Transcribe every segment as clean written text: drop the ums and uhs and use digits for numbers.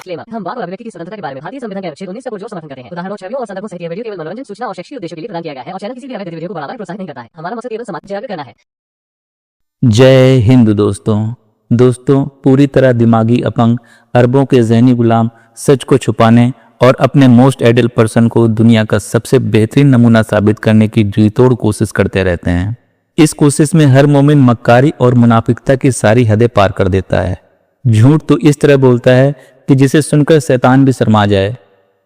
Disclaimer. हम वाक और अभिव्यक्ति की स्वतंत्रता के बारे में भारतीय संविधान के अनुच्छेद 19 से पुरजोर समर्थन करते हैं। उदाहरणों, छवियों और संदर्भों सहित यह वीडियो केवल मनोरंजन, सूचना और शैक्षिक उद्देश्यों के लिए प्रदान किया गया है और चैनल किसी भी अवैध गतिविधियों को बढ़ावा या प्रोत्साहित नहीं करता है। हमारा मकसद केवल समाज जागरूक करना है। जय हिंद दोस्तों, पूरी तरह दिमागी अपंग, अरबों के जहनी गुलाम, सच को छुपाने और अपने मोस्ट आइडियल पर्सन को दुनिया का सबसे बेहतरीन नमूना साबित करने की जी तोड़ कोशिश करते रहते हैं। इस कोशिश में हर मोमिन मक्कारी और मुनाफिकता की सारी हदें पार कर देता है। झूठ तो इस तरह बोलता है कि जिसे सुनकर शैतान भी शर्मा जाए।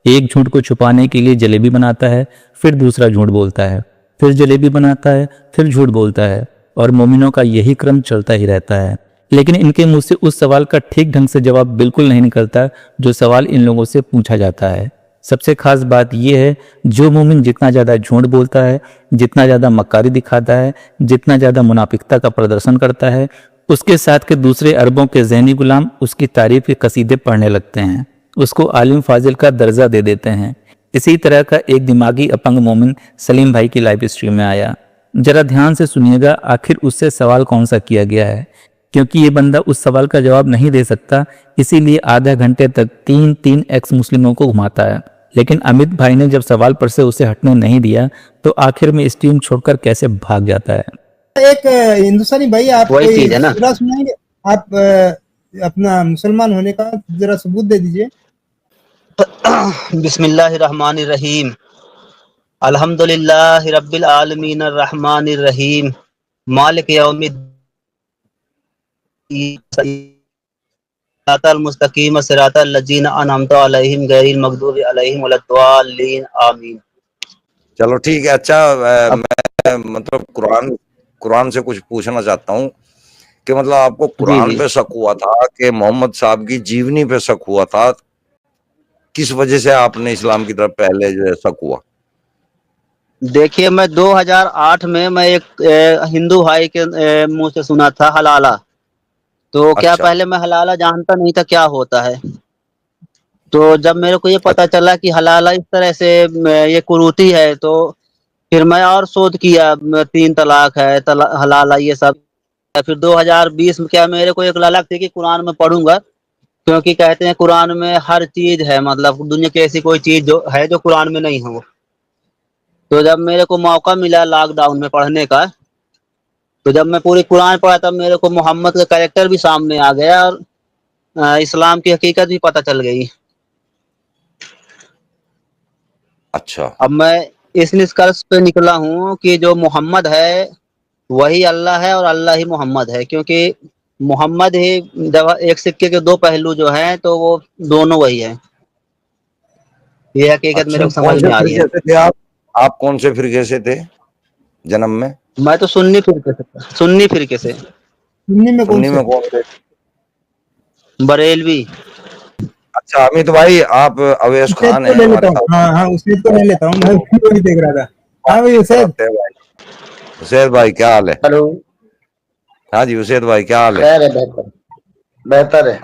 एक झूठ को छुपाने के लिए जलेबी बनाता है, फिर दूसरा झूठ बोलता है, फिर जलेबी बनाता है, फिर झूठ बोलता है, और मोमिनों का यही क्रम चलता ही रहता है। लेकिन इनके मुंह से उस सवाल का ठीक ढंग से जवाब बिल्कुल नहीं निकलता जो सवाल इन लोगों से पूछा जाता है। सबसे खास बात यह है, जो मोमिन जितना ज़्यादा झूठ बोलता है, जितना ज़्यादा मक्कारी दिखाता है, जितना ज़्यादा मुनाफिकता का प्रदर्शन करता है, उसके साथ के दूसरे अरबों के ज़हनी गुलाम उसकी तारीफ के कसीदे पढ़ने लगते हैं, उसको आलिम फाजिल का दर्जा दे देते हैं। इसी तरह का एक दिमागी अपंग मोमिन सलीम भाई की लाइव स्ट्रीम में आया। जरा ध्यान से सुनिएगा आखिर उससे सवाल कौन सा किया गया है, क्योंकि ये बंदा उस सवाल का जवाब नहीं दे सकता, इसीलिए आधा घंटे तक तीन एक्स मुस्लिमों को घुमाता है। लेकिन अमित भाई ने जब सवाल पर से उसे हटने नहीं दिया तो आखिर में स्ट्रीम छोड़कर कैसे भाग जाता है। एक हिंदुस्तानी भाई, आप वही चीज है ना, पूरा सुनाएंगे? आप अपना मुसलमान होने का जरा सबूत दे दीजिए। बिस्मिल्लाहिर्रहमानिर्रहीम, अल्हम्दुलिल्लाहि रब्बिल आलमीन अर्रहमानिर रहीम, मालिक यौमिद्दीन, सिरातल मुस्तकीम सिरातल लजीना अनअमता अलैहिम गैरिल मगदूबि अलैहिम वलद्दालिन आमीन। चलो ठीक है। अच्छा, मैं मतलब कुरान से कुछ पूछना चाहता हूँ कि मतलब आपको कुरान पे शक हुआ था कि मोहम्मद साहब की जीवनी पे शक हुआ था, किस वजह से आपने इस्लाम की तरफ पहले जो है शक हुआ? देखिए, मैं 2008 में मैं एक हिंदू भाई के मुंह से सुना था हलाला। तो क्या अच्छा। पहले मैं हलाला जानता नहीं था क्या होता है। तो जब मेरे को ये पता चला कि हलाला इस तरह से ये कुरीति है, तो फिर मैं और शोध किया, 3 तलाक है, हलाला, ये सब। फिर 2020 में क्या मेरे को एक ललक थी कि कुरान में पढ़ूंगा, क्योंकि कहते हैं कुरान में हर चीज है, मतलब दुनिया की ऐसी कोई चीज जो है जो कुरान में नहीं हो। तो जब मेरे को मौका मिला लॉकडाउन में पढ़ने का, तो जब मैं पूरी कुरान पढ़ा तब मेरे को मोहम्मद का कैरेक्टर भी सामने आ गया और इस्लाम की हकीकत भी पता चल गई। अच्छा। अब मैं इस निष्कर्ष पे निकला हूँ कि जो मोहम्मद है वही अल्लाह है और अल्लाह ही मोहम्मद है, क्योंकि मोहम्मद ही, जब एक सिक्के के 2 पहलू जो हैं तो वो दोनों वही है। ये हकीकत मेरे को समझ कौन से में आ रही है। फिरके से थे आप कौन से फिरके से थे जन्म में? मैं तो सुन्नी फिरके से। सुन्नी में कौन सुन्नी में कौन थे? बरेलवी। अच्छा अमित भाई, आप अवैस खान तो हैं ले हमारे लेता हूँ। साथ। हाँ, उसे तो ले लेता हूँ, मैं वीडियो ही देख रहा था। हाँ भाई हुसैन भाई क्या हाल है? हेलो। हाँ जी हुसैन भाई क्या हाल है? खैर है, बेहतर है।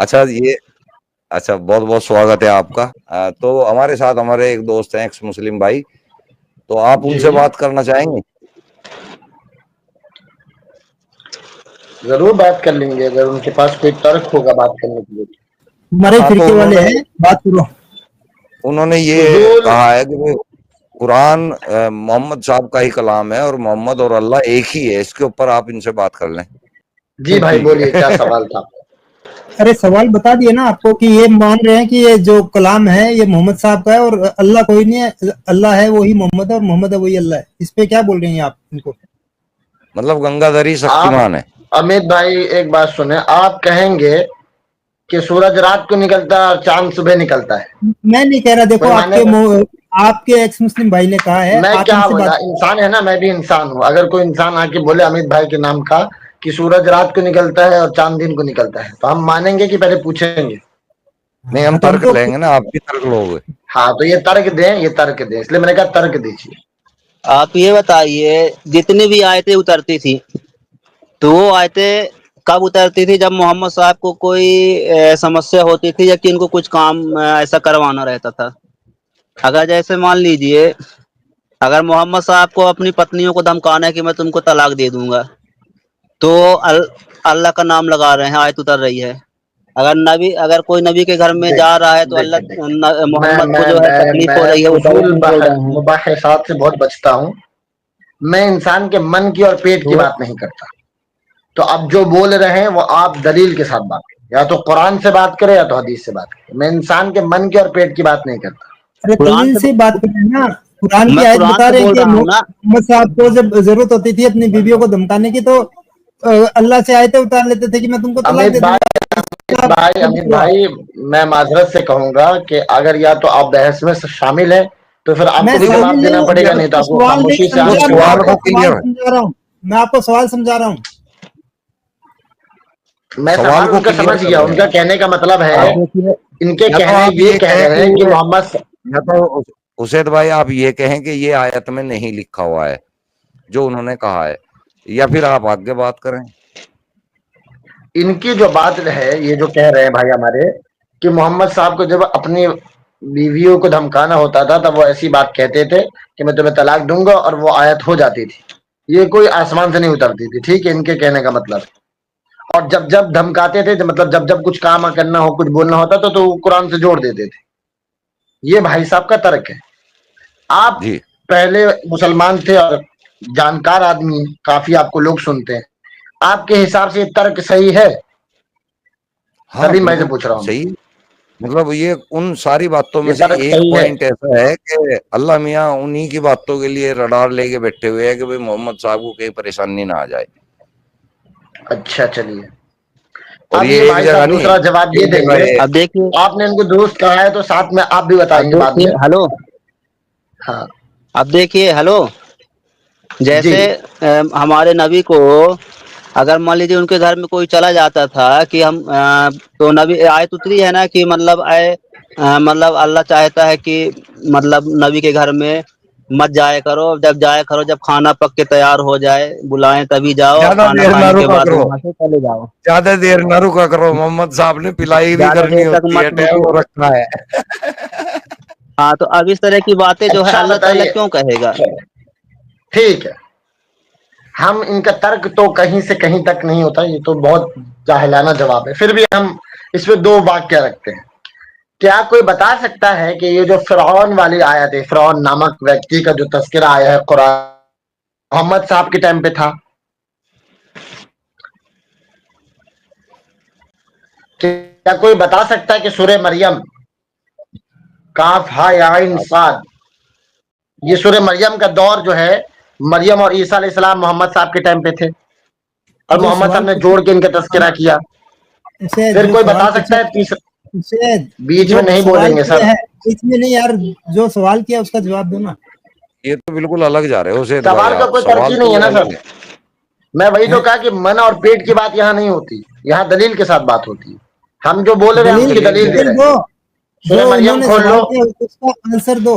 अच्छा, बहुत बहुत स्वागत है आपका। तो हमारे साथ हमारे एक दोस्त हैं एक्स मुस्लिम भाई, तो आप उनसे बात करना चाहेंगे? जरूर बात कर लेंगे, अगर उनके पास कोई तर्क होगा बात करने के लिए। हमारे फिरके वाले हैं, बात करो। उन्होंने ये कहा है कि कुरान मोहम्मद साहब का ही कलाम है और मोहम्मद और अल्लाह एक ही है। इसके ऊपर आप इनसे बात कर लें। जी भाई बोलिए, क्या सवाल था? अरे सवाल बता दिए ना आपको कि ये मान रहे हैं कि ये जो कलाम है ये मोहम्मद साहब का है और अल्लाह कोई नहीं है, अल्लाह है वही मोहम्मद है और मोहम्मद है वही अल्लाह है। इस पे क्या बोल रहे हैं आप इनको? मतलब गंगाधरी शक्तिमान है। अमित भाई एक बात सुने, आप कहेंगे कि सूरज रात को निकलता है और चांद सुबह निकलता है। मैं नहीं कह रहा, देखो आपके एक्स मुस्लिम भाई ने कहा है। मैं क्या बोला, इंसान है ना, मैं भी इंसान हूँ। अगर कोई इंसान आके बोले अमित भाई के नाम का कि सूरज रात को निकलता है और चांद दिन को निकलता है, तो हम मानेंगे कि पहले पूछेंगे? नहीं, हम तर्क लेंगे ना, आप भी तर्क लोगे। हाँ, तो ये तर्क दें, इसलिए मैंने कहा तर्क दीजिए। आप ये बताइए, जितनी भी आयतें उतरती थी तो वो आयतें कब उतरती थी? जब मोहम्मद साहब को कोई समस्या होती थी या कि इनको कुछ काम ऐसा करवाना रहता था। अगर जैसे मान लीजिए, अगर मोहम्मद साहब को अपनी पत्नियों को धमकाना है कि मैं तुमको तलाक दे दूंगा, तो अल्लाह का नाम लगा रहे हैं, आयत उतर रही है। अगर कोई नबी के घर में जा रहा है तो अल्लाह मोहम्मद को जो है तकलीफ हो रही है, वो दौलत फजूल नहीं बोल रहे हैं। मुबाहिसात से बहुत बचता हूँ। मैं इंसान के मन की और पेट की बात नहीं करता। तो अब जो बोल रहे हैं वो आप दलील के साथ बात करें, या तो कुरान से बात करें या तो हदीस से बात करें। मैं इंसान के मन की और पेट की बात नहीं करता। अरे कुरान दलील से से बात कर रहे हैं ना, कुरान की मैं आयत कुरान बता से रहे हैं बोल कि रहा हूँ ना। मोहम्मद साहब को जब जरूरत होती थी अपनी बीवियों को धमकाने की तो अल्लाह से आयतें उतार लेते थे कि मैं तुमको तलाक दे दूंगा। अमित भाई, मैं माजरत से कहूंगा कि अगर या तो आप बहस में शामिल हैं तो फिर आपको मैं भी जवाब शामिल देना नहीं पड़ेगा, हूँ, नहीं तो आपको सवाल नहीं खामोशी से वो समझा, आगे मैं सवाल आपको को सवाल क्लियर समझा रहा हूँ, मैं आपको सवाल समझा रहा हूँ। मैं सवाल सवाल को उनका क्लियर समझ कर गया। रहे उनका हैं। कहने का मतलब है, आप देखिए, इनके या तो कहने आप ये ये कह कहें रहे हैं कि कि मोहम्मद, या तो उसैद भाई आप ये कहें कि ये आयत में नहीं लिखा हुआ है जो उन्होंने कहा है, या फिर आप आगे बात करें। इनकी जो बात है, ये जो कह रहे हैं भाई हमारे, कि मोहम्मद साहब को जब अपनी बीवियों को धमकाना होता था तब वो ऐसी बात कहते थे कि मैं तुम्हें तलाक दूंगा, और वो आयत हो जाती थी। ये कोई आसमान से नहीं उतरती थी, ठीक है, इनके कहने का मतलब। और जब जब धमकाते थे, मतलब जब जब कुछ काम करना हो, कुछ बोलना होता था, तो वो कुरान से जोड़ देते थे। ये भाई साहब का तर्क है। आप जी पहले मुसलमान थे और जानकार आदमी, काफी आपको लोग सुनते हैं। आपके हिसाब से ये तर्क सही है? हाँ तभी मैं से बिल्कुल पूछ रहा हूँ। सही। मतलब ये उन सारी बातों में ये से तर्क एक सही है? पॉइंट ऐसा है कि अल्लाह मियाँ उन्हीं की बातों के लिए रडार लेके बैठे हुए हैं कि भाई मोहम्मद साहब को कहीं परेशानी ना आ जाए। अच्छा, चलिए। और अब ये ये एक भाई जगह साहब नहीं, दूसरा जवाब ये एक जगह देंगे। है। अब देखिए, आपने इनको दुरुस्त कहा है तो साथ में आप भी अब बताएंगे बाद देखिए, में। हेलो, हाँ अब देखिए, हेलो, जी। जैसे हमारे नबी को अगर मान लीजिए उनके घर में कोई चला जाता था कि तो नबी आयत उतरी है ना कि मतलब मतलब अल्लाह चाहता है कि मतलब नबी के घर में मत जाया करो, जब जाया करो जब खाना पक के तैयार हो जाए बुलाएं तभी जाओ, और ज्यादा खाना देर ना खाने के रुका बाद करो, वहां से चले जाओ। ज्यादा देर ना रुका करो, मोहम्मद साहब ने पिलाई भी ज्यादा करनी देर तक होती है, मत टाइम रुको। हो रखा है। हाँ, तो अब इस तरह की बातें जो है अच्छा अल्लाह ताला बताइए। क्यों कहेगा? चलो, ठीक है। हम इनका तर्क तो कहीं से कहीं तक नहीं होता, ये तो बहुत जाहिलाना जवाब है। फिर भी हम इस पे दो वाक्य रखते हैं। क्या कोई बता सकता है कि ये जो फिरौन वाली आयत है, फिरौन नामक व्यक्ति का जो तस्करा आया है कुरान, मोहम्मद साहब के टाइम पे था? क्या कोई बता सकता है कि सूरह मरियम, काफ हा या आइन साद, ये सूरह मरियम का दौर जो है, मरियम और ईसा अलैहिस्सलाम मोहम्मद साहब के टाइम पे थे, और जो मोहम्मद सवाल साहब ने पूछा जोड़ के इनका तस्करा किया? उसे, फिर जो कोई सवाल बता सकता पूछा है तीसरा? उसे, बीच में जो नहीं सवाल बोलेंगे किया सर। है इसमें नहीं यार, जो सवाल किया उसका जवाब दो ना। ये तो बिल्कुल अलग जा रहे हो सेठ भाई, सवाल का आप कोई तर्क सवाल ही तो नहीं है ये ना अलग सर। है। मैं वही तो हैं? कहा कि मन और पेट की बात यहाँ नहीं होती, यहाँ दलील के साथ बात होती है। हम जो बोल रहे हैं हम दलील उसकी दलील दलील दे दलील रहे हैं। दो, जो सूरह मरियम उन्होंने खोल लो। सवाल किया उसका आंसर दो।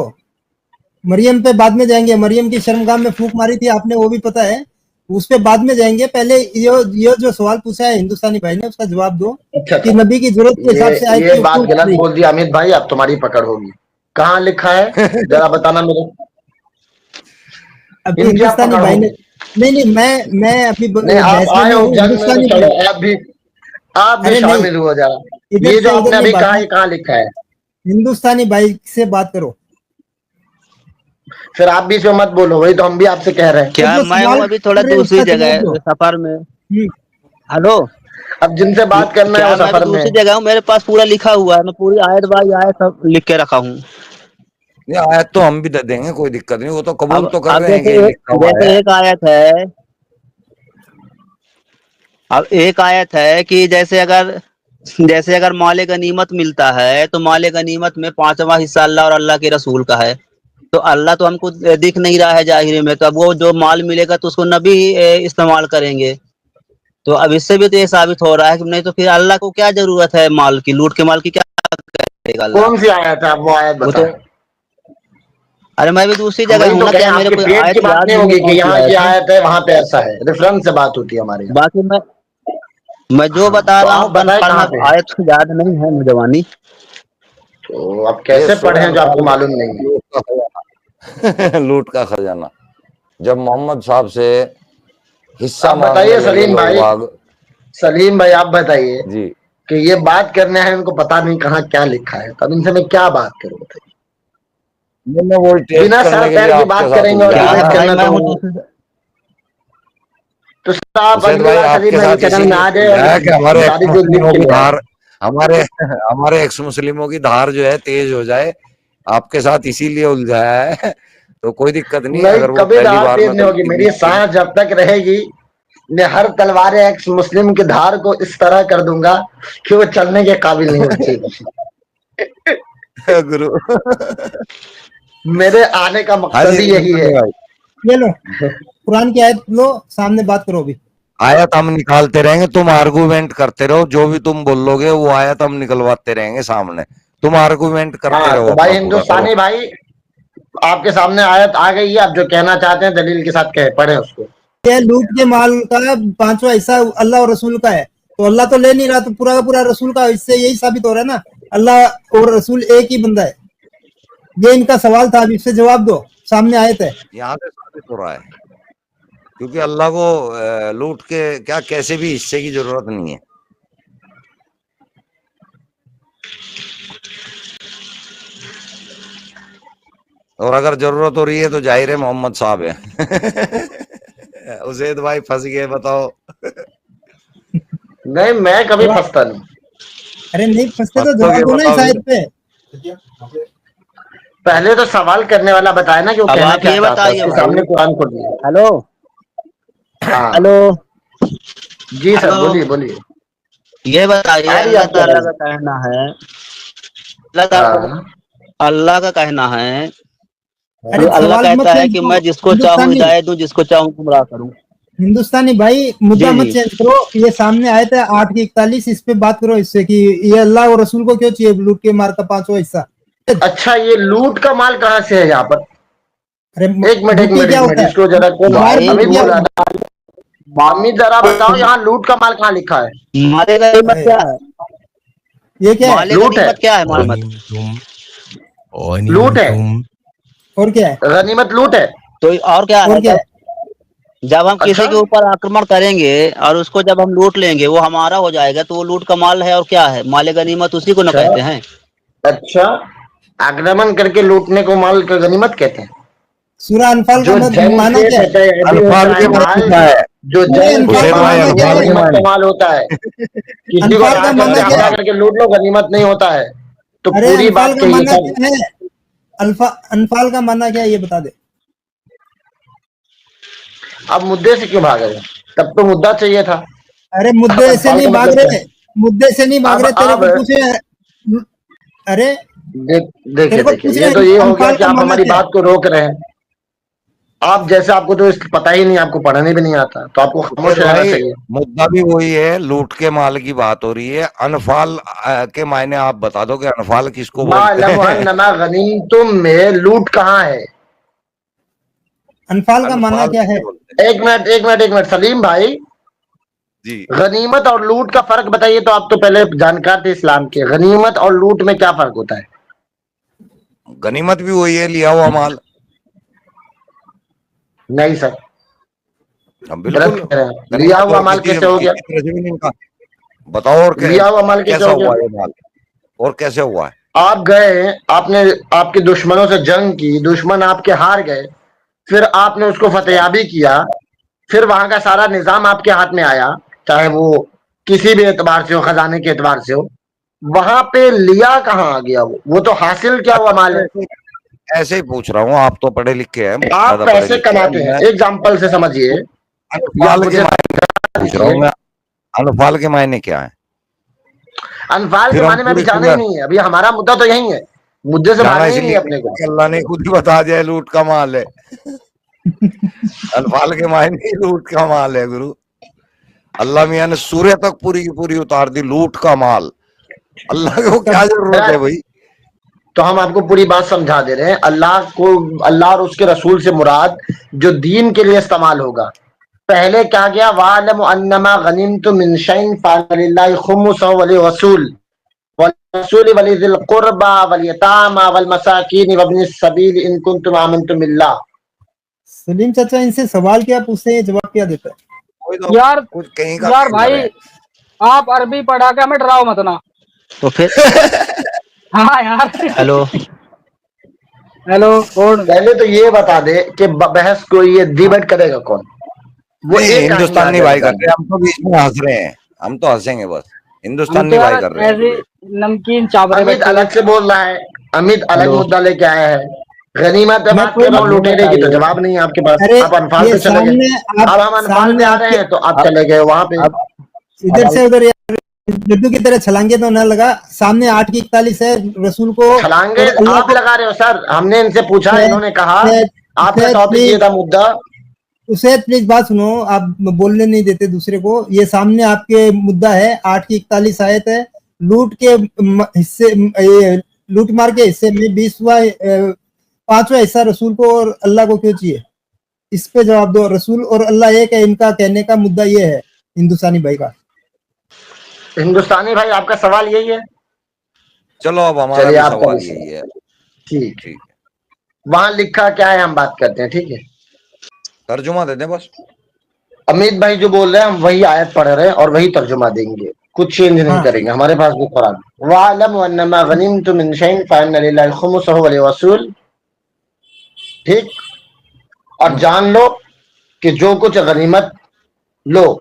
मरियम पे बाद में जाएंगे, मरियम की शर्मगाह में फूंक मारी थी आपने, वो भी पता है, उस पे बाद में जाएंगे। पहले ये जो सवाल पूछा है हिंदुस्तानी भाई ने, उसका जवाब दो अच्छा कि अच्छा, नबी की जरूरत के हिसाब से आयत ये क्यों बात क्यों गलत उतरी। बोल दिया अमित भाई, अब तुम्हारी पकड़ होगी। कहाँ लिखा है जरा बताना मेरे। अभी इनकी आप हिंदुस्तानी पकड़ भाई ने, होगी। नहीं नहीं, मैं अभी नहीं, आप बहस में आए नहीं हो हूँ, जंग में तो हिंदुस्तानी चलो, भाई। आप भी अरे नहीं, शामिल हुआ जरा। इधर ये जो से उधर आपने नहीं अभी कहा, भागना, ये कहाँ लिखा है? हिंदुस्तानी भाई से बात करो। फिर आप भी इसमें मत बोलो, वही तो हम भी आपसे कह रहे हैं। तो क्या जो मैं हूँ सवाल अभी थोड़ा कर रहे हैं दूसरी उसका जगह जवाब दो। सफर में। हम्म, हेलो, अब जिनसे बात करना है वो क्या मैं अभी सफर में है। दूसरी जगह हूँ? मेरे पास पूरा लिखा हुआ है, मैं पूरी आयत बाई आयत सब लिख के रखा हूँ। ये आयत तो हम भी दे देंगे, कोई दिक्कत नहीं, वो तो कबूल तो कर अब रहे हैं कि ये लिखा हुआ जैसे है। एक आयत है, अब एक आयत है कि जैसे अगर माल गनीमत मिलता है तो माल गनीमत में 5वां हिस्सा अल्लाह और अल्लाह के रसूल का है। तो अल्लाह तो हमको दिख नहीं रहा है जाहिर में, तो अब वो जो माल मिलेगा तो उसको नबी इस्तेमाल करेंगे। तो अब इससे भी तो ये साबित हो रहा है कि नहीं तो फिर अल्लाह को क्या जरूरत है माल की, लूट के माल की क्या करेगा अल्लाह? कौन सी आयत है, आप वो आयत वो तो, बताएं। अरे मैं भी दूसरी हम जगह वही हूँ तो ना, कहें, क्या मेरे आपके को पेट की आयत बात याद नहीं नहीं है होगी कि कौन सी यहाँ की आयत है। आयत है वहां पे ऐसा है, रेफरेंस से बात होती है हमारे यहाँ। बाकी मैं जो हाँ, बता तो रहा आप हूँ बताएं कन्फर्म कहाँ है, पे है। आयत तो याद नहीं है मुझे वानी। तो आप ये कैसे सूरह पढ़े जो अनफाल आपको में मालूम नहीं है? लूट का खजाना लूट का खजाना, जब मोहम्मद साहब से हिस्सा आप मांगने बताइए लगे सलीम लोग भाई, बाग। सलीम भाई आप बताइए जी कि ये बात करने है, उनको पता नहीं कहाँ क्या लिखा है, तब इनसे मैं क्या बात करूं बताइए। मैं वही टेस्ट बिना करने सर के लिए पैर की आपके बात साथ करेंगे और उलझा क्या डिबेट है। भाई, करना मैं तो हूँ आप हुसैन अगली भाई बार आपके सलीम भाई साथ के चैनल में इसीलिए आ जाए और उलझा है कि हमारे एक्स सारी जो लिख मुस्लिमों के की ले आए। धार हमारे हमारे एक्स मुस्लिमों की धार जो है तेज हो जाए, आपके साथ इसीलिए उलझाया है। तो कोई दिक्कत नहीं, नहीं, अगर वो कभी पहली धार बार तेज में नहीं होगी, गलती मेरी की सांस जब तक रहेगी मैं हर तलवार एक्स मुस्लिम की धार को इस तरह कर दूंगा कि वो चलने के काबिल नहीं बचेगी। गुरु। मेरे आने का हाँ मकसद जी ही यही है। भाई, ये लो कुरान की आयत लो, सामने बात करो अभी। आयत हम निकालते रहेंगे, तुम आर्गुमेंट करते रहो, जो भी तुम बोलोगे वो आयत हम निकलवाते रहेंगे सामने, तुम आर्गुमेंट करते हाँ रहो तो भाई अपना पूरा करो। हिंदुस्तानी भाई, आपके सामने आयत आ गई है, आप जो कहना चाहते हैं दलील के साथ कहे, पढ़े उसको। ये लूट के माल का 5वां हिस्सा अल्लाह और रसूल का है, तो अल्लाह तो ले नहीं रहा, तो पूरा का पूरा रसूल का, इससे यही साबित हो रहा है ना अल्लाह और रसूल एक ही बंदा है। ये इनका सवाल था, अब इससे जवाब दो, सामने आयत है। यहाँ से साबित हो रहा है, क्योंकि अल्लाह को लूट के क्या कैसे भी हिस्से की जरूरत नहीं है। और अगर जरूरत हो रही है तो जाहिर है मोहम्मद साहब है। उजैद भाई फंस गए, बताओ। नहीं, मैं कभी फंसता नहीं। अरे नहीं फंसते तो फंसोगे जवाब दो ना इस बताओ आयत फिर। पे। पहले तो सवाल करने वाला बताए ना कि वो अब कहना आप क्या ये चाहता है, बताइए उसके भाई। सामने कुरान खोल दिया। हेलो हाँ हेलो जी सर, हेलो, बोलिए बोलिए। ये बताइए, आ रही है अल्लाह आपकी ताला आवाज। का कहना है, अल्लाह ताला हाँ अल्लाह का कहना है कि अरे अल्लाह सवाल मत कहता है चेंज कि करो, मैं जिसको चाहूँ हिंदुस्तानी हिदायत दूं, जिसको चाहूँ गुमराह करूं। हिंदुस्तानी भाई मुद्दा जी मत जी। चेंज करो। ये सामने आयत है 8 की 41, इस पे बात करो इससे कि ये अल्लाह और रसूल को क्यों चाहिए लूट के मार का 5वां हिस्सा। अच्छा, ये लूट का माल कहाँ से है यहाँ पर? अरे एक मिनट एक लूटी मिनट क्या एक मिनट, होता है, इसको जरा कौन मार भाई बकरी अमित क्या बोल रहा होता था। अमित जरा बताओ, यहाँ लूट का माल कहाँ लिखा है? माले गनीमत है? क्या है? ये क्या है? माले लूट है, गनीमत क्या है? मालूमत लूट है, और क्या है? गनीमत लूट है। तो और क्या और है? क्या जब है? जब हम अच्छा किसी के ऊपर आक्रमण करेंगे और उसको जब हम लूट लेंगे, वो हमारा हो जाएगा, तो वो लूट का माल है। और क्या है? माले गनीमत उसी को न अच्छा कहते हैं। अच्छा, आक्रमण करके लूटने को माल का गनीमत कहते हैं। सूरह अनफाल का जो जंग माना से क्या है? फतेहाबी अनफाल होता है के मायने माल, क्या है? जो अरे जंग से अनफाल हुसैन का भाई, माना फतेहाबी क्या अनफाल है? के गनीमत का मायने, माल होता है। किसी को अनफाल का यहाँ से माना क्या हमला है? करके लूट लो, गनीमत नहीं होता है। तो अरे पूरी अनफाल बात का कहिए माना सब। क्या है? अनफाल का माना क्या है, ये बता दे। अब मुद्दे से क्यों भाग रहे? तब तो मुद्दा चाहिए था। अरे अब मुद्दे से अनफाल नहीं का भाग मतलब क्या रहे, है? मुद्दे से नहीं भाग रहे, तेरे अब को पूछ रहे हैं। अरे देखिए तेरे को देखिए, पूछ ये रहे तो हैं ये हो गया अनफाल कि का आप माना हमारी क्या है। बात को रोक रहे हैं। आप जैसे, आपको तो इसका पता ही नहीं, आपको पढ़ने भी नहीं आता, तो आपको खामोश हुसैन रहना भाई चाहिए। मुद्दा भी वही है, लूट के माल की बात हो रही है। अनफाल के मायने आप बता दो कि अनफाल किसको बोलते हैं। मालमा गनीमतुम में लूट कहाँ है? अनफाल का माना अनफाल क्या है? किसे बोलते हैं? एक मिनट एक मिनट एक मिनट, सलीम भाई, जी, गनीमत और लूट का फर्क बताइए। तो आप तो पहले जानकार थे इस्लाम के, गनीमत और लूट में क्या फर्क होता है? गनीमत भी वही है, लिया हुआ माल। नहीं सर, अब गलत बिल्कुल, कह रहे हैं। लिया गनीमत हुआ और माल किसी कैसे हो गया? किसी तरह से भी नहीं कहा। बताओ और लिया हुआ माल कैसे कैसा हो गया? हुआ ये माल, और कैसे हुआ है? आप गए, आपने आपके दुश्मनों से जंग की, दुश्मन आपके हार गए, फिर आपने उसको फतेहाबी किया, फिर वहां का सारा निजाम आपके हाथ में आया, चाहे वो किसी भी एतबार से हो, खजाने के एतबार से हो, वहां पे लिया कहाँ आ गया? वो तो हासिल क्या हुआ माल अच्छा, है। ऐसे ही पूछ रहा हूँ, आप तो पढ़े लिखे हैं, बहुत आप ज्यादा पढ़े पैसे लिखे हैं। कमाते हैं, मैं एग्जाम्पल से समझिए, या अनफाल के मुझे मायने पूछ रहा हूँ मैं, अनफाल के मायने क्या है? अनफाल के फिर हम माने में अभी पूरी जाना ही नहीं है। अभी हमारा मुद्दा तो यही है, मुद्दे से जाना भागना ही नहीं इसलिए है नहीं अपने को। कि अल्लाह ने खुद ही बता दिया लूट का माल है। अनफाल के मायने ही लूट का माल है गुरु। अल्लाह मियां ने सूर्य तक पूरी की पूरी उतार दी, लूट का माल। अल्लाह को क्या जरूरत है भाई? तो हम आपको पूरी बात समझा दे रहे हैं। अल्लाह को, अल्लाह और उसके रसूल से मुराद जो दीन के लिए इस्तेमाल होगा। पहले क्या गया? वालम अन्नमा गनिमतुम मिन शैइन फलिल्लाहि खुमुसहु वलिर्रसूल वलिर्रसूल वलिज़िल कुर्बा वलयतामा वलमसाकीन वब्निस सबील इन कुंतुम आमनतुम बिल्लाह। सलीम चाचा, इनसे सवाल क्या पूछते हैं, जवाब क्या देता है? कोई तो यार कुछ कहीं का यार कहीं भाई, है। आप अरबी पढ़ा के हमें डराओ मत ना। तो फिर हाँ यार। हेलो, हेलो कौन? पहले तो ये बता दे कि बहस को ये डिबेट करेगा कौन? वो नहीं, एक कहानी हिंदुस्तानी आगे भाई बता कर दे। रहे हैं, हम तो बीच में हंस रहे हैं, हम तो हंसेंगे बस। हम तो हिंदुस्तानी भाई यार कर रहे हैं ऐसे डिबेट। नमकीन चावरे अमित बैठे अलग से बोल रहा है, अमित अलग हेलो। मुद्दा लेके आया है। गनीमत पे मैं बात कोई कर रहा हूँ, अब ये लुटेरे की, तो बताइए, जवाब नहीं है आपके पास। अरे आप अनफाल ये पे चले गए। सामने आप अब हम अनफाल पे सामने आ रहे आपके हैं तो आप अब चले गए वहां पे। अब इधर अब से उधर लड्डू की तरह छलांगे तो ना लगा। सामने 8 की 41 है रसूल को छलांगे और अल्लाह आप को। लगा रहे हो सर, हमने इनसे पूछा, इन्होंने कहा आपका टॉपिक ये प्लीज था मुद्दा। उसे प्लीज बात सुनो, आप बोलने नहीं देते दूसरे को। ये सामने आपके मुद्दा है, 8 की 41 आयत है। लूट के हिस्से, ये लूट मार के हिस्से में 5वां हिस्सा रसूल को और अल्लाह को क्यों चाहिए? इस पे जवाब दो। रसूल और अल्लाह एक है, इनका कहने का मुद्दा ये है हिंदुस्तानी भाई का। हिंदुस्तानी भाई आपका सवाल यही है? चलो अब हमारा चलिए भी आपका सवाल भी यही है। ठीक है। ठीक है, वहां लिखा क्या है हम बात करते हैं, ठीक है? तर्जुमा दे दें बस। अमित भाई जो बोल रहे हैं हम वही आयत पढ़ रहे हैं और वही तर्जुमा देंगे, कुछ चेंज नहीं हाँ करेंगे। हमारे पास भी कुरान। वालम अन्नमा गनिमतुम मिन शैइन फअन्ना लिल्लाहि खुमुसहु व लिरसूल, ठीक। और जान लो कि जो कुछ गनीमत लो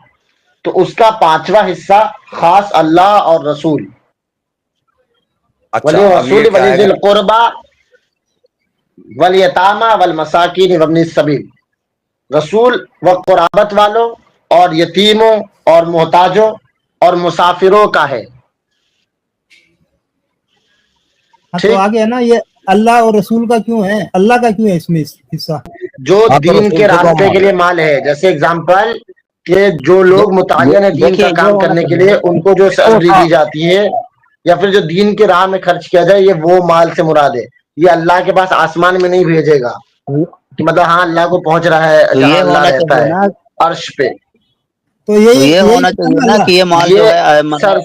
तो उसका 5वां हिस्सा खास अल्लाह और रसूल, अच्छा, वली अब ये रसूल क्या वली है जिल कुर्बा वल यतामा वल मसाकीन वब्नि सबील, रसूल व कुराबत वालों और यतीमों और मोहताजों और मुसाफिरों का है, हाँ, तो ठीक। आगे है ना ये। अल्लाह और रसूल का क्यों है? अल्लाह का क्यों है इसमें हिस्सा? जो हाँ, तो दीन रसूल के से तो रास्ते के लिए माल है, जैसे एग्जांपल कि जो लोग मुतय्यन है दीन का देखिए, ये काम होना करने के लिए, चाहिए। उनको जो सैलरी दी जाती है या फिर जो दीन के राह में खर्च किया जाए, ये वो माल से मुराद है। ये अल्लाह के पास आसमान में नहीं भेजेगा कि मतलब हाँ अल्लाह को पहुंच रहा है तो जहां ये अल्लाह होना रहता चाहिए है, ना, अर्श पे। तो तो यही ये यही होना कहता है चाहिए ना ना अल्लाह। कि ये माल जो ये है सर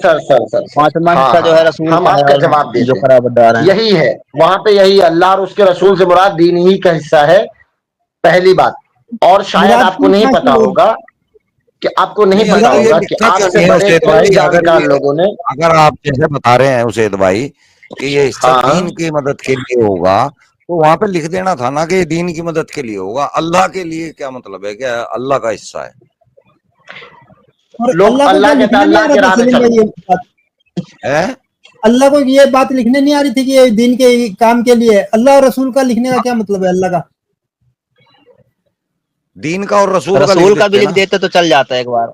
5वां हाँ हिस्सा जो हाँ, है रसूल हम का है, आपका और जवाब जो देते हैं। खराबदार है। यही है, वहां पे यही अल्लाह और उसके रसूल से मुराद दीन ही का हिस्सा है, पहली बात। और शायद मुराद आपको क्यों नहीं था पता कि होगा कि आपको नहीं नहीं, पता तो मुराद ये होगा कि लिखा क्यों आपसे नहीं है बड़े उसेद कई भाई? जानकार लोगों ने। अगर आप जैसे बता रहे हैं उसेद भाई कि ये हिस्सा हाँ, दीन की मदद के लिए होगा, तो वहां पे लिख देना था ना कि ये दीन की मदद के लिए होगा। अल्लाह के लिए क्या मतलब है? क्या अल्लाह का हिस्सा और लोग अल्लाह को क्या अल्लाह कहता लिखना है नहीं अल्लाह आ रहा के था राह में सलीम चलो। भाई? ये बात है? अल्लाह को ये बात लिखने नहीं आ रही थी कि ये दीन के काम के लिए है। अल्लाह और रसूल का लिखने का क्या मतलब है अल्लाह का? दीन का और रसूल का लिख रसूल का भी देते लिख ना। देते तो चल जाता है एक बार।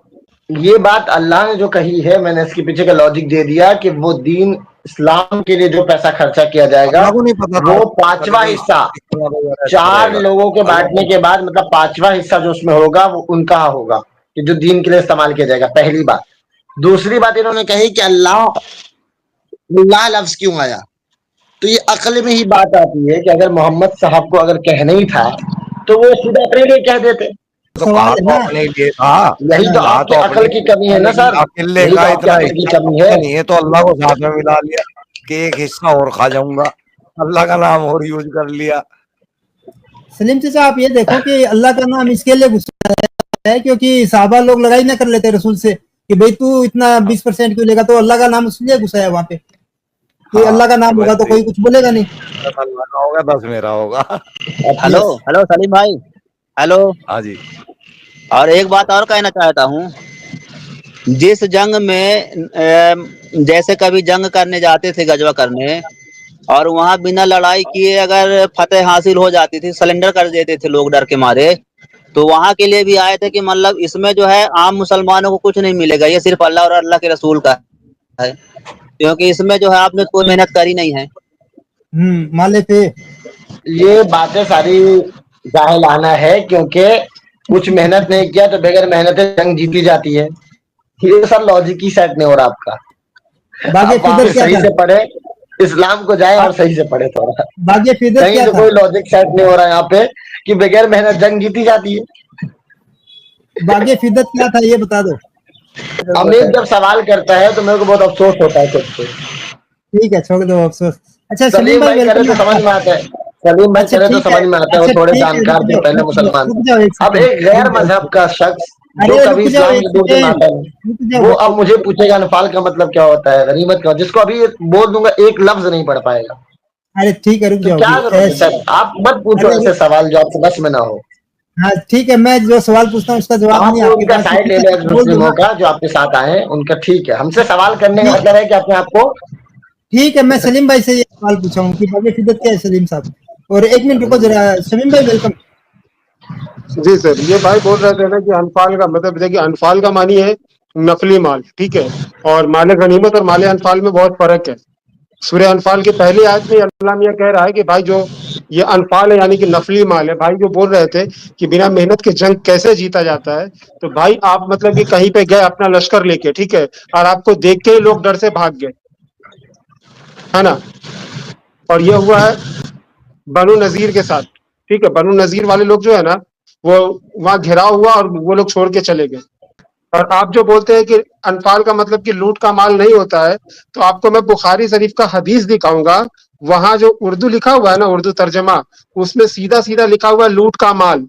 ये बात अल्लाह ने जो कही है, मैंने इसके पीछे का लॉजिक दे दिया कि वो दीन इस्लाम के लिए जो पैसा खर्चा किया जाएगा, अल्लाह को नहीं पता था वो पहले 5वां कि हिस्सा इतना ऐसा 4 रहेगा। लोगों के अल्लाह बांटने को के बाद मतलब 5वां हिस्सा जो उसमें होगा वो उनका होगा, कि जो दीन के लिए इस्तेमाल किया जाएगा, पहली बात। दूसरी बात इन्होंने कही कि अल्लाह अल्लाह लफ्ज क्यों आया? तो ये अक्ल में ही बात आती है कि अगर मोहम्मद साहब को अगर कहना ही था तो वो सीधा अपने लिए कह देते। तो सवाल कहा है तो ना। अपने लिए था। यही तो हाँ, कहा आपकी तो अकल अपने की लिए कमी था, है ना लेकिन सर, अकेले यही का तो आपके इतना अकल की हिस्सा कमी है। नहीं है, तो अल्लाह को साथ में मिला लिया कि एक हिस्सा और खा जाऊंगा, अल्लाह का नाम और यूज कर लिया। सलीम चाचा आप ये देखो कि अल्लाह का नाम इसके लिए गुस्सा है क्योंकि साहबा लोग लड़ाई ना कर लेते रसूल से कि भाई तू इतना 20% क्यों लेगा। तो अल्लाह का नाम इसलिए गुस्सा है वहां पे कि हाँ, अल्लाह का नाम कि होगा तो भाई कोई कुछ बोलेगा नहीं। 10 अल्लाह का होगा, 10 मेरा होगा। Hello, yes. हेलो सलीम भाई। हेलो। हाँ जी। और एक बात और कहना चाहता हूँ, जिस जंग में जैसे कभी जंग करने जाते थे, गजवा करने, और वहां बिना लड़ाई किए अगर फतेह हासिल हो जाती थी, सरेंडर कर देते थे लोग डर के मारे, तो वहां के लिए भी आए थे कि मतलब इसमें जो है आम मुसलमानों को कुछ नहीं मिलेगा, ये सिर्फ अल्लाह और अल्लाह के रसूल का है, क्योंकि इसमें जो है आपने कोई मेहनत करी नहीं है। माले पे। ये बातें सारी जाहिलाना है, क्योंकि कुछ मेहनत नहीं किया तो बगैर मेहनत जंग जीती जाती है। ये सर लॉजिक ही सेट नहीं हो रहा आपका। बागे आप वहां फिदत पे क्या सही था? से पढ़े, इस्लाम को जाए और बा- सही से पढ़े थोड़ा। बागे फिदत कहीं क्या से था? कोई लॉजिक सेट नहीं हो रहा है यहाँ पे कि बगैर मेहनत जंग जीती जाती है। बागे फिदत क्या था ये बता दो। अमीर जब सवाल करता है तो मेरे को बहुत अफसोस होता है खुद पे। ठीक है छोड़ दो अफसोस। अच्छा सलीम सलीम भाई भाई करे वेलकम तो समझ आपका। में आता है, सलीम भाई अच्छा करे तो ठीक है। समझ में आता है, वो अच्छा थोड़े ठीक है जानकार थे पहले रुक जाओ मुसलमान। रुक जाओ एक अब सेकंड। एक गैर रुक जाओ मजहब का शख्स जो अरे कभी रुक जाओ इस्लाम एक के दूर से मानता नहीं, रुक जाओ। वो अब मुझे पूछेगा अनफाल का मतलब क्या होता है, गनीमत का, जिसको अभी बोल दूंगा एक लफ्ज नहीं पढ़ पाएगा। अरे ठीक है रुक तो जाओ क्या फिर जरूरत है ऐसे। सर, आप मत पूछो अरे ऐसे सवाल जो आपसे बस में ना हो। हाँ ठीक है, मैं जो सवाल पूछता हूँ उसका जवाब आप नहीं वो आपके उनका पास, साइड ले लो, बोल दो मुस्लिमों ना। का जो आपके साथ आए हैं उनका, ठीक है। हमसे सवाल करने का ठीक मतलब है कि अपने आप को, ठीक है, मैं सलीम भाई से ये सवाल पूछा हूँ कि बाबे फिदत क्या है सलीम साहब। और एक मिनट रुको जरा, सलीम भाई वेलकम। जी सर, ये भाई बोल रहे थे ना कि अनफाल का मतलब, देखिए अनफाल का मानी है नफली माल, ठीक है, और माले गनीमत और माले अनफाल में बहुत फर्क है। सूरह अनफाल की पहली आयत में अल्लाह मियां कह रहा है कि भाई जो ये अनफाल है यानी कि नफली माल है। भाई जो बोल रहे थे कि बिना मेहनत के जंग कैसे जीता जाता है, तो भाई आप मतलब कि कहीं पे गए अपना लश्कर लेके, ठीक है, और आपको देख के ही लोग डर से भाग गए, है ना। और ये हुआ है बनु नजीर के साथ, ठीक है। बनु नजीर वाले लोग जो है ना, वो वहां घिराव हुआ और वो लोग छोड़ के चले गए। और आप जो बोलते हैं कि अनफाल का मतलब कि लूट का माल नहीं होता है, तो आपको मैं बुखारी शरीफ का हदीस दिखाऊंगा। वहां जो उर्दू लिखा हुआ है ना, उर्दू तर्जमा, उसमें सीधा सीधा लिखा हुआ है लूट का माल,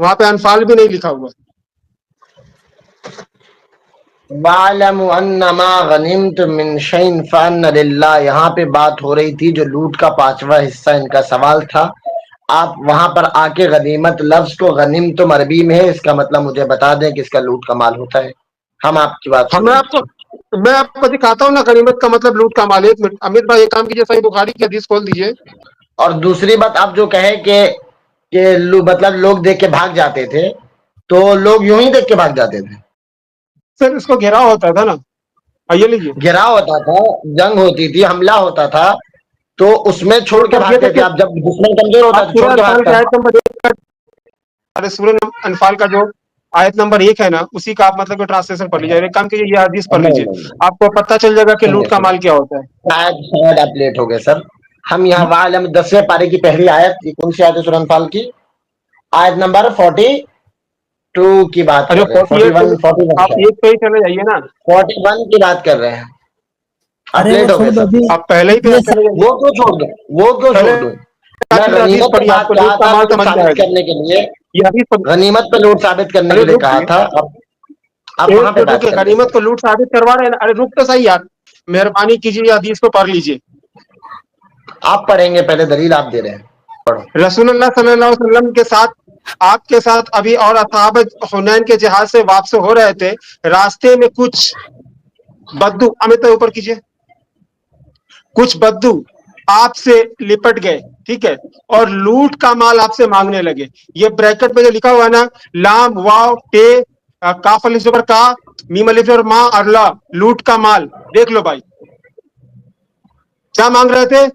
वहां पे अनफाल भी नहीं लिखा हुआ। वालमु अन्नमा गनिमतुम मिन शैइन फअन्न लिल्लाह, यहाँ पे बात हो रही थी जो लूट का पांचवा हिस्सा, इनका सवाल था। आप वहां पर आके गनीमत लफ्ज को गनिमतुम अरबी में है, इसका मतलब मुझे बता दें कि इसका लूट का माल होता है। हम आपकी बात हाँ, सुनेंगे। मैं आपको दिखाता हूँ ना गनीमत का मतलब लूट का माल। एक मिनट अमित भाई, एक काम कीजिए, सही बुखारी की हदीस खोल दीजिए। और दूसरी बात, आप जो कहे कि मतलब लोग देख के भाग जाते थे, तो लोग यूं ही देख के भाग जाते थे? सर इसको घेराव होता था ना, आइए लीजिए। घेराव होता था, जंग होती थी, हमला होता था, तो उसमें छोड़ के सर ये भागते थे देखिए, आप। जब दुश्मन कमजोर होता आप था सूरह छोड़ के अनफाल के भागता आयत था। नंबर 1 का, अरे सूरह अनफाल का जो आयत नंबर 1 है ना, उसी का आप मतलब कि ट्रांसलेशन पढ़ लीजिए। एक काम कीजिए, ये हदीस पढ़ नहीं लीजिए, नहीं, आपको पता चल जाएगा कि सुनिए लूट का सुनिए, माल क्या होता है। शायद आप लेट हो गए सर। हम यहाँ वालम 10वें पारे की पहली आयत, ये कौन सी आयत है सूरह अनफाल की? आयत नंबर 42 की बात अरे कर रहे हैं, 48, 41 आप शायद, एक पे ही चले जाइए ना, 41 की बात कर रहे हैं। आप अरे वो लेट हो छोड़ गए दो सर। अभी, आप पहले ही पे ये चले जाइए। वो क्यों छोड़ दूं, वो क्यों पहले छोड़ दूं? मैं आखिर हदीस गनीमत पे पढ़िए, बात आपको कहा लूट का था माल लूट समझ में साबित आएगा। करने के लिए, ये हदीस पढ़, गनीमत पे लूट साबित करने के अरे लिए कहा रुकिए, था। अब आप एक वहां पे मिनट बात रुकिए, कर रहे गनीमत सर। को लूट साबित करवा रहे हैं ना। अरे रुक तो सही यार, मेहरबानी कीजिए, ये हदीस को पढ़ लीजिए। आप पढ़ेंगे पहले, दलील आप दे रहे हैं, पढ़ो। रसूलुल्लाह सल्लल्लाहु अलैहि वसल्लम के साथ, आपके साथ अभी और असहाब हुनैन के जहाज से वापस हो रहे थे। रास्ते में कुछ बद्दू, अमित भाई ऊपर कीजिए, कुछ बद्दू आपसे लिपट गए, ठीक है, और लूट का माल आपसे मांगने लगे। ये ब्रैकेट में जो लिखा हुआ है ना, लाम वाव पे काफ अलिफ ज़बर का, मीम अलिफ ज़बर मा और ला, लूट का माल। देख लो भाई, क्या मांग रहे थे?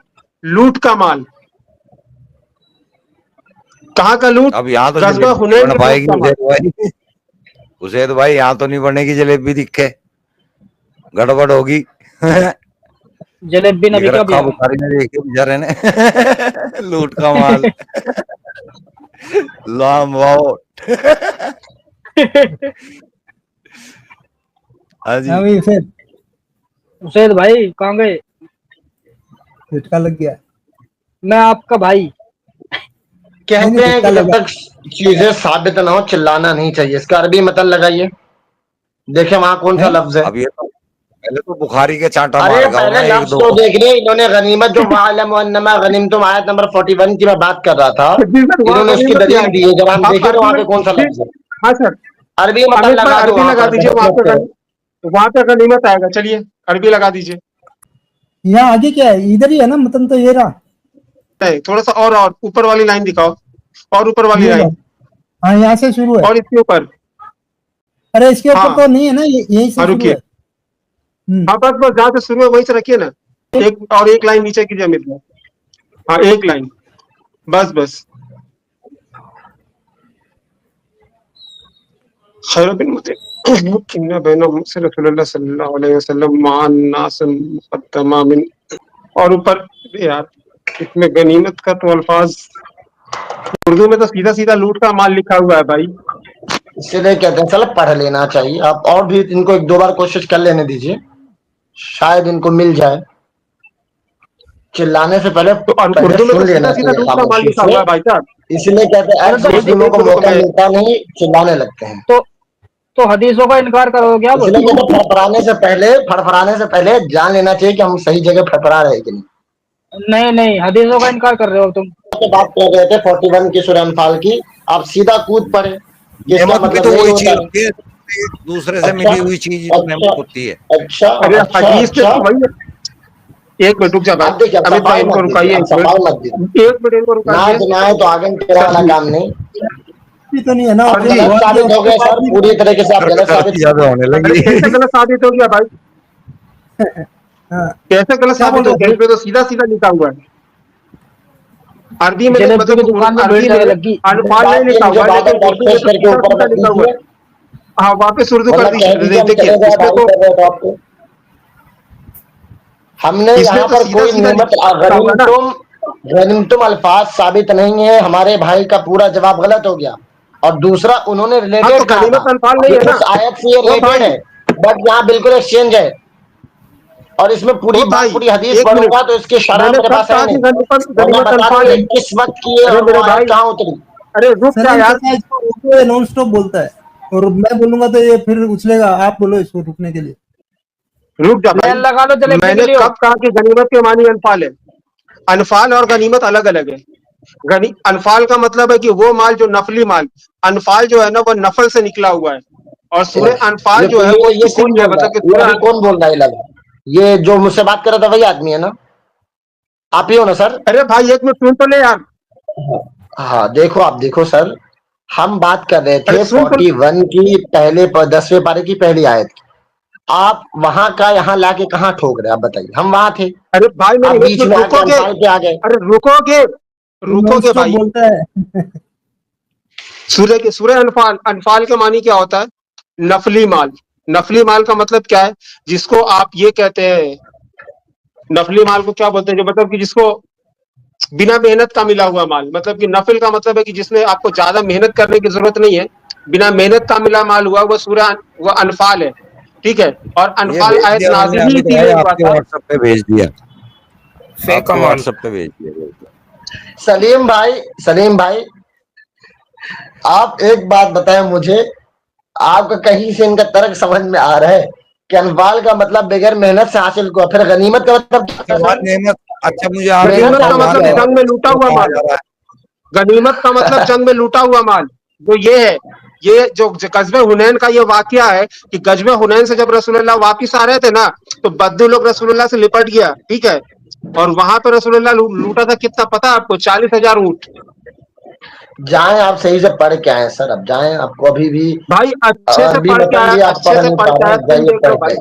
लूट का माल। कहाँ का लूट? अब यहाँ तो कस्बा जलेबी हुनैन बन के लूट पाएगी का माल। उसे तो भाई यहाँ तो नहीं बनेगी जलेबी, दिखे गड़बड़ होगी। जलेबी ने लिख भी क्या रखा दिया? बुखारी ने, देखे बेचारे ने। लूट का माल, लाम वाओ। हाँ जी, हाँ भाई फिर उसेद भाई कहाँ गए? झटका लग गया। मैं आपका भाई। नहीं नहीं कहते हैं झटका कि जब लगा। तक चीजें साबित ना हो चिल्लाना नहीं चाहिए। इसका अरबी मतलब लगाइए, देखे वहां कौन सा है लफ्ज है। अब ये तो पहले तो बुखारी के चांटा अरे मार खाओ पहले ना एक लफ्ज दो तो को। देख रहे, इन्होंने गनीमत जो वालम अन्नमा गनीमतुम आयत नंबर 41 की मैं बात कर रहा था, जी सर, वहां इन्होंने उसकी गनीमत ही दलील दी आएगा। है। जब हम आप देखे तो अरबी वहां में, पे कौन सा जी, लफ्ज है, हाँ सर, अरबी मतलब अमित भाई लगा दो अरबी वहां लगा पर, दीजिए, बहस मत करो। वहां पे गनीमत आएगा। चलिए अरबी लगा दीजिए। यहाँ आगे क्या है, इधर ही है ना मतन, तो ये रहा। नहीं, थोड़ा सा और ऊपर वाली लाइन दिखाओ, और ऊपर वाली ये लो, लाइन, हाँ यहाँ से शुरू है। और इसके ऊपर। अरे इसके ऊपर हाँ तो नहीं है ना, यहीं से हाँ, शुरू रुकिए, है। हाँ बस बस, जहाँ से शुरू है वहीं से रखिए ना। एक और एक लाइन नीचे कीजिए अमित भाई। हाँ एक लाइन, बस बस। खैर बिन मुकिन्ना बैना मुझसे रसूलुल्लाह सल्लल्लाहु अलैहि वसल्लम मान नास मुक़द्दमा मिन, और ऊपर यार इसमें गनीमत का तो अल्फाज उर्दू में तो सीधा सीधा लूट का माल लिखा हुआ है भाई। इसलिए कहते हैं चलो पढ़ लेना चाहिए। आप और भी इनको एक दो बार कोशिश कर लेने दीजिए, शायद इनको मिल जाए। चिल्लाने से पहले तो पहले उर्दू में सुन तो सीधा लेना सीधा चाहिए लूट का माल खामोशी लिखा से। हुआ है भाई साहब। इसलिए कहते हैं अरे एक्स तो मुस्लिमों को रुको रुको, मौका मैं, मिलता नहीं, चिल्लाने लगते हैं। तो तो हदीसों का इनकार करोगे क्या? इसलिए कहते फड़फड़ाने से पहले जान लेना चाहिए कि हम सही जगह फड़फड़ा रहे हैं कि नहीं। नहीं, हदीसों का इनकार कर रहे हो तुम। तो बात कर रहे थे 41 की सूरह अनफाल की, आप सीधा कूद पड़े। इसका नेमत भी मतलब तो यही वही होता चीज है। होती है, एक दूसरे से अच्छा, मिली हुई चीज ही तो नेमत अच्छा, होती है। अच्छा, अरे अच्छा, हदीस से अच्छा। तो वही है। एक मिनट रुक जा भाई, आप देखिए, अमित भाई इनको रुकाइए, एक मिनट इनको ना रुकाइए। सुनाए तो आगे तेरा वाला काम नहीं। भी तो नहीं है ना, आप जी, गलत साबित हो गए सर, पूरी तरीके से आप गलत साबित ज्यादा होने अरे लगी। कैसे गलत साबित हो गया भाई? हाँ, कैसे गलत क्या बोल साबित हो रहे गया? थे? इसमें तो सीधा सीधा लिखा हुआ है। अरबी में जलेबी की मतलब दुकान में अरबी भीड़ में लगने लगी। अनफाल नहीं बात ये लिखा मुझे हुआ है, बार लेकिन बार उर्दू में पेश तो करके सीधा ऊपर सीधा मत लिखा हुआ कीजिए, है। हाँ, वापस उर्दू वरना कर कह दीजिए, दीजिए हम देखिए चले गए इसमें भाई तो कर रहे थे आपको। हमने इसमें यहाँ तो पर सीधा कोई सीधा नियमत लिखा हुआ ना। गनिमतुम अल्फाज साबित नहीं है। हमारे भाई का पूरा जवाब गलत हो गया। और दूसरा उन्होंने हाँ, तो रिलेटेड कहा था गनीमत अनफाल नहीं कि है ना। उस आयत से ये ओ रिलेटेड भाई, है, बट यहाँ बिल्कुल एक्सचेंज है। और इसमें पूरी ओ भाई, पूरी हदीस एक मिनट, पढ़ूंगा तो इसकी शरह मैंने मेरे कब पास है कहा कि नहीं। वरना गनीमत बता अनफाल है? दूंगा किस वक्त की है अरे और वो मेरे आयत भाई, कहाँ उतरी। अरे रुक जा सलीम यार। चाचा इसको रुको, नॉन स्टॉप बोलता है और मैं बोलूंगा तो ये फिर उछलेगा। आप बोलो इसको रुकने के लिए। रुक जा भाई, लाइन लगा लो जलेबी के मैंने लिए। कब कहा कि गनीमत के मानी अनफाल है? अनफाल और गनीमत अलग अलग है। अनफाल का मतलब है कि वो माल जो नफली माल, अनफाल जो है ना वो नफल से निकला हुआ है। और सूरह अनफाल जो है वो ये कौन इसीलिए बोल रहा मतलब कि है? ये अभी कौन बोल रहा है? लगा ये जो मुझसे बात कर रहा था वही आदमी है ना? आप ही हो ना सर? अरे भाई एक मिनट सुन तो ले यार। हाँ देखो, आप देखो सर, हम बात कर रहे अरे थे सुन तो। 41 की पहले 10वें पारे की पहली आयत की। आप वहां का यहाँ लाके कहाँ ठोक रहे? आप बताइए, हम वहां थे, अरे भाई आप मेरे एक बीच मिनट में आके रुकोगे? अनफाल पे आ गए। अरे रुकोगे? ये नॉन रुकोगे स्टॉप भाई? बोलता है। सूर्य अनफाल, अनफाल के मानी क्या होता है? नफली माल। नफली माल का मतलब क्या है? जिसको आप ये कहते हैं, नफली माल को क्या बोलते हैं? जो मतलब कि जिसको बिना मेहनत का मिला हुआ माल, मतलब कि नफल का मतलब है कि जिसमें आपको ज्यादा मेहनत करने की जरूरत नहीं है, बिना मेहनत का मिला माल हुआ, वो अनफाल है। ठीक है। और ये अनफाल भेज आयत दिया मैंने नाजिल ही अमित भाई, इसीलिए हुआ आपके था। व्हाट्सएप पे भेज दिया। आपके व्हाट्सएप पे भेज दिया। सलीम भाई, आप एक बात बताएं मुझे, आपका कहीं से इनका तर्क समझ में आ रहा है कि अनफाल का मतलब बगैर मेहनत से हासिल हुआ, फिर गनीमत का मतलब क्या के है बाद सर? नेमत, अच्छा मुझे आप ये मेहनत गनीमत से बताओ का वहां हासिल मतलब है। नेमत जंग में लूटा को हुआ कहा माल। जा रहा है? गनीमत का मतलब जंग में लूटा हुआ माल। जो ये है, ये जो गजबे हुनैन का ये वाकया है कि गजबे हुनैन से जब रसूलुल्लाह वापिस आ रहे थे ना, तो बद्दू लोग रसूलुल्लाह से लिपट गया। ठीक है। और वहां पर रसूलुल्लाह लूटा था कितना पता है आपको? 40,000 ऊंट। जाएं आप सही से पढ़ के आए सर, अब जाएं, आपको अभी भी भाई अच्छे से अरबी पढ़ के आया, बताइए, आप अच्छे पढ़ से नहीं पढ़ पा के रहे आया। हैं, तुम जाइए देख लो पढ़ के भाई, आइए।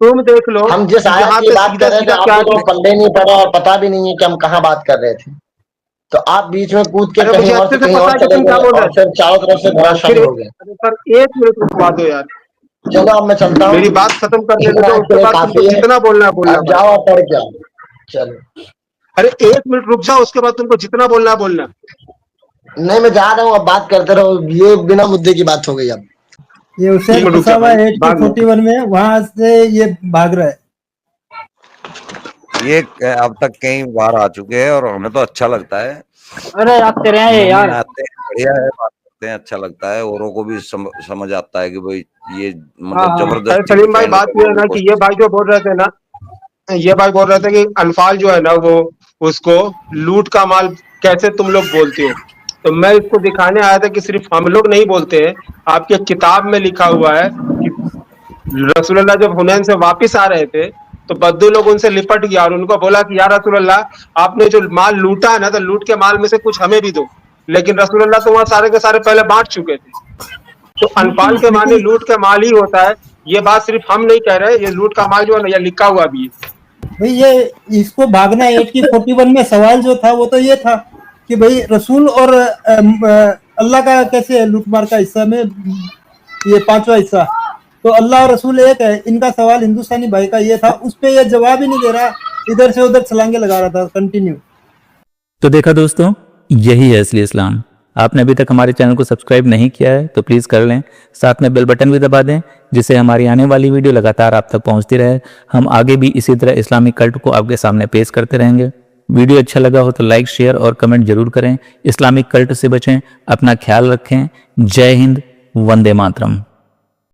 तुम देख लो हम जिस कि आयत यहाँ की पे बात सीधा कर रहे थे सीधा क्या आपको तो है। पल्ले नहीं पड़ा और पता भी नहीं है कि हम कहाँ बात कर रहे थे। तो आप बीच में कूद के अरे कहीं मुझे और अच्छे से से कहीं पता और है कि चले तुम क्या गए बोल रहे और फिर चारों तरफ से थे। घमासान फिर हो गए। अरे सर एक मिनट रुकवा दो यार, चलो अब मैं चलता हूँ, मेरी बात खत्म कर लेने इतना दो, आपके उसके लिए बाद तुमको काफी है। जितना बोलना है बोलना अब भाई। जाओ, आप पढ़ के आओ। चलो, अरे एक मिनट रुक जाओ, उसके बाद तुमको जितना बोलना है बोलना। नहीं मैं जा रहा हूँ, अब बात करते रहो, ये बिना मुद्दे की बात हो गई अब। ये एक हुसैन मिनट रुक फंसा जा हुआ भाई, है 8 की भाग मत। 41 में, वहां से ये भाग रहा है। ये अब तक कई बार आ चुके हैं और हमें तो अच्छा लगता है। अरे आते रहे हैं ये नमूने यार। आते हैं, बढ़िया है, बात करते हैं, अच्छा लगता है, औरों को भी समझ आता है कि भाई ये हाँ मतलब हाँ। अरे जबरदस्ती सलीम भाई, डिफेंड बात ये करने है की ना कि ये कोशिश। भाई जो बोल रहे थे ना, ये भाई बोल रहे थे कि अनफाल जो है ना वो, उसको लूट का माल कैसे तुम लोग बोलते हो। तो मैं इसको दिखाने आया था कि सिर्फ हम लोग नहीं बोलते हैं। आपके किताब में लिखा हुआ है कि रसूलुल्लाह जब हुनैन से वापिस आ रहे थे, तो बद्दू लोग उनसे लिपट गया और उनको बोला कि या रसूलुल्लाह, आपने जो माल लूटा है ना, तो लूट के माल में से कुछ हमें भी दो। लेकिन रसूलुल्लाह तो वहां सारे के सारे पहले बांट चुके थे। तो अनफाल के माने लेकिन लूट का माल ही होता है। ये बात सिर्फ हम नहीं कह रहे, ये लूट का माल जो है ना, ये लिखा हुआ भी है। भाई ये इसको भागना 8 की 41 में सवाल जो था वो तो ये था कि भाई रसूल और अल्लाह का कैसे है लूटमार का हिस्सा में ये पांचवा हिस्सा। तो अल्लाह और रसूल एक है, इनका सवाल हिंदुस्तानी भाई का ये था, उस पे ये जवाब ही नहीं दे रहा, इधर से उधर छलांगे लगा रहा था कंटिन्यू। तो देखा दोस्तों, यही है असली इस्लाम। आपने अभी तक हमारे चैनल को सब्सक्राइब नहीं किया है तो प्लीज़ कर लें, साथ में बेल बटन भी दबा दें जिससे हमारी आने वाली वीडियो लगातार आप तक पहुंचती रहे। हम आगे भी इसी तरह इस्लामिक कल्ट को आपके सामने पेश करते रहेंगे। वीडियो अच्छा लगा हो तो लाइक, शेयर और कमेंट जरूर करें। इस्लामिक कल्ट से बचें, अपना ख्याल रखें। जय हिंद, वंदे मातरम।